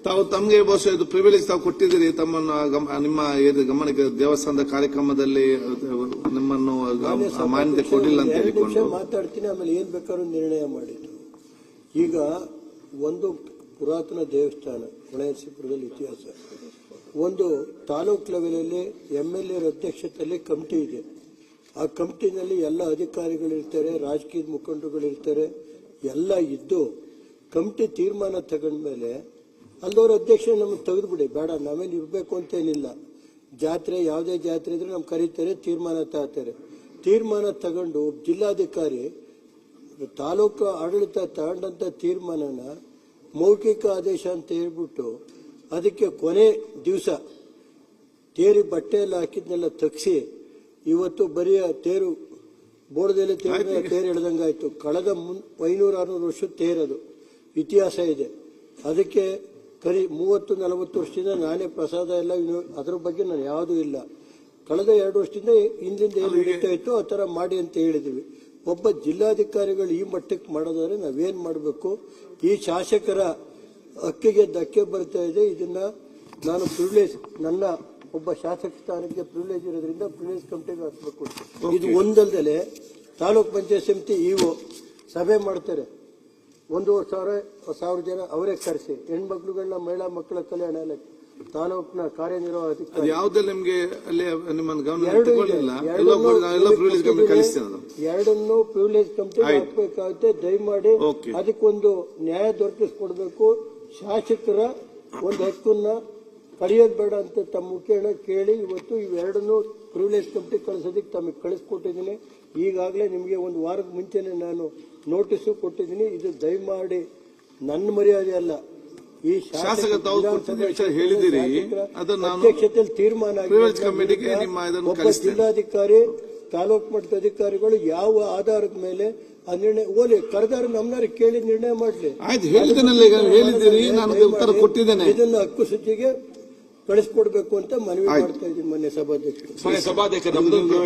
ತಾವು ತಮಗೆ ಬಹುಶಃ ಇದು ಪ್ರಿವಿಲೇಜ್ ತಾವು ಕೊಟ್ಟಿದ್ದೀರಿ, ತಮ್ಮನ್ನು ನಿಮ್ಮ ಗಮನಕ್ಕೆ ದೇವಸ್ಥಾನದ ಕಾರ್ಯಕ್ರಮದಲ್ಲಿ ನಿಮ್ಮನ್ನು ಮಾನ್ಯತೆ ಕೊಡಲಿಲ್ಲ ಅಂತ ಹೇಳಿಕೊಂಡು ಮಾತಾಡ್ತೀನಿ. ಆಮೇಲೆ ಏನ್ ಬೇಕಾದ್ರೂ ನಿರ್ಣಯ ಮಾಡಿದ್ರು. ಈಗ ಒಂದು ಪುರಾತನ ದೇವಸ್ಥಾನ ಹೊಳೆನರಸೀಪುರದಲ್ಲಿ ಇತಿಹಾಸ, ಒಂದು ತಾಲೂಕ್ ಲೆವೆಲಲ್ಲಿ MLA ಅಧ್ಯಕ್ಷತೆಯಲ್ಲಿ ಕಮಿಟಿ ಇದೆ. ಆ ಕಮಿಟಿನಲ್ಲಿ ಎಲ್ಲ ಅಧಿಕಾರಿಗಳಿರ್ತಾರೆ, ರಾಜಕೀಯ ಮುಖಂಡರುಗಳಿರ್ತಾರೆ, ಎಲ್ಲ ಇದ್ದು ಕಮಿಟಿ ತೀರ್ಮಾನ ತಗೊಂಡ್ಮೇಲೆ ಅಲ್ಲದವ್ರ ಅಧ್ಯಕ್ಷ ನಮ್ಗೆ ತೆಗೆದುಬಿಡಿ, ಬೇಡ ನಾವೇನು ಇರಬೇಕು ಅಂತೇನಿಲ್ಲ. ಜಾತ್ರೆ ಯಾವುದೇ ಜಾತ್ರೆ ಇದ್ರೆ ನಮ್ಗೆ ಕರೀತಾರೆ, ತೀರ್ಮಾನ ತಗೋತಾರೆ. ತೀರ್ಮಾನ ತಗೊಂಡು ಜಿಲ್ಲಾಧಿಕಾರಿ ತಾಲೂಕು ಆಡಳಿತ ತಗೊಂಡಂತ ತೀರ್ಮಾನನ ಮೌಖಿಕ ಆದೇಶ ಅಂತ ಹೇಳ್ಬಿಟ್ಟು ಅದಕ್ಕೆ ಕೊನೆ ದಿವಸ ತೇರಿ ಬಟ್ಟೆಯಲ್ಲಿ ಹಾಕಿದ್ನೆಲ್ಲ ತಗ್ಸಿ ಇವತ್ತು ಬರೀ ತೇರು ಬೋರ್ಡದಲ್ಲಿ ತೇರು ಎಳೆದಂಗಾಯ್ತು. ಕಳೆದ 500-600 ವರ್ಷದ ತೇರದು ಇತಿಹಾಸ ಇದೆ. ಅದಕ್ಕೆ 30-40 ವರ್ಷದಿಂದ ನಾನೇ ಪ್ರಸಾದ ಎಲ್ಲ ಅದ್ರ ಬಗ್ಗೆ ನಾನು ಯಾವುದೂ ಇಲ್ಲ. ಕಳೆದ 2 ವರ್ಷದಿಂದ ಹಿಂದಿಂದ ಏನು ನಡೀತಾ ಇತ್ತು ಆ ಥರ ಮಾಡಿ ಅಂತ ಹೇಳಿದ್ವಿ. ಒಬ್ಬ ಜಿಲ್ಲಾಧಿಕಾರಿಗಳು ಈ ಮಟ್ಟಕ್ಕೆ ಮಾಡೋದಾದ್ರೆ ನಾವೇನ್ ಮಾಡಬೇಕು? ಈ ಶಾಸಕರ ಹಕ್ಕಿಗೆ ಧಕ್ಕೆ ಬರ್ತಾ ಇದೆ. ಇದನ್ನ ನಾನು ಪ್ರಿವಿಲೇಜ್, ನನ್ನ ಒಬ್ಬ ಶಾಸಕ ಸ್ಥಾನಕ್ಕೆ ಪ್ರಿವಿಲೇಜ್ ಇರೋದ್ರಿಂದ ಪ್ರಿವಿಲೇಜ್ ಕಮಿಟಿಗೆ ಹಾಕಬೇಕು. ಇದು ಒಂದಲ್ದಲೆ ತಾಲೂಕ್ ಪಂಚಾಯತ್ ಸಮಿತಿ ಇಒ ಸಭೆ ಮಾಡ್ತಾರೆ, 1,500 ಜನ ಅವರೇ ಕರೆಸಿ ಹೆಣ್ಮಕ್ಳುಗಳನ್ನ ಮಹಿಳಾ ಮಕ್ಕಳ ಕಲ್ಯಾಣ ಇಲಾಖೆ ತಾಲೂಕಿನ ಕಾರ್ಯನಿರ್ವಾಹಕ ಯಾವುದೆಲ್ಲ ನಿಮಗೆ ಅಲ್ಲಿ ನಿಮ್ಮ ಗಮನ ಎರಡನ್ನು ಪ್ರಿವಿಲೇಜ್ ಕಮಿಟಿ ಹಾಕಬೇಕಾಗುತ್ತೆ. ದಯಮಾಡಿ ಅದಕ್ಕೊಂದು ನ್ಯಾಯ ದೊರಕಿಸ್ಕೊಡ್ಬೇಕು. ಶಾಸಕರ ಒಂದು ಹಕ್ಕನ್ನ ಕಳೆಯೋದು ಬೇಡ ಅಂತ ತಮ್ಮ ಮುಖೇನ ಕೇಳಿ ಇವತ್ತು ಇವೆರಡನ್ನು ಪ್ರಿವಿಲೇಜ್ ಕಮಿಟಿ ಕಳಿಸೋದಕ್ಕೆ ತಮಗೆ ಕಳಿಸ್ಕೊಟ್ಟಿದ್ದೀನಿ. ಈಗಾಗಲೇ ನಿಮಗೆ ಒಂದು ವಾರದ ಮುಂಚೆನೆ ನಾನು ನೋಟಿಸು ಕೊಟ್ಟಿದ್ದೀನಿ. ಇದು ದಯಮಾಡಿ ನನ್ನ ಮರ್ಯಾದೆ ಅಲ್ಲ, ಈ ಶಾಸಕ ಹೇಳಿದಿರಿ, ಅಧ್ಯಕ್ಷತೆಯಲ್ಲಿ ತೀರ್ಮಾನ ಒಬ್ಬ ಜಿಲ್ಲಾಧಿಕಾರಿ ತಾಲೂಕು ಮಟ್ಟದ ಅಧಿಕಾರಿಗಳು ಯಾವ ಆಧಾರದ ಮೇಲೆ ಆ ನಿರ್ಣಯ ಓಲಿ ಕರೆದಾರ ನಮ್ಮನ್ನ ಕೇಳಿ ನಿರ್ಣಯ ಮಾಡಲಿ. ಇದನ್ನು ಹಕ್ಕು ಸುದ್ದಿಗೆ ಕಳಿಸ್ಕೊಡ್ಬೇಕು ಅಂತ ಮನವಿ ಮಾಡ್ತಾ ಇದ್ದೀನಿ. ಮೊನ್ನೆ ಸಭಾಧ್ಯಕ್ಷರು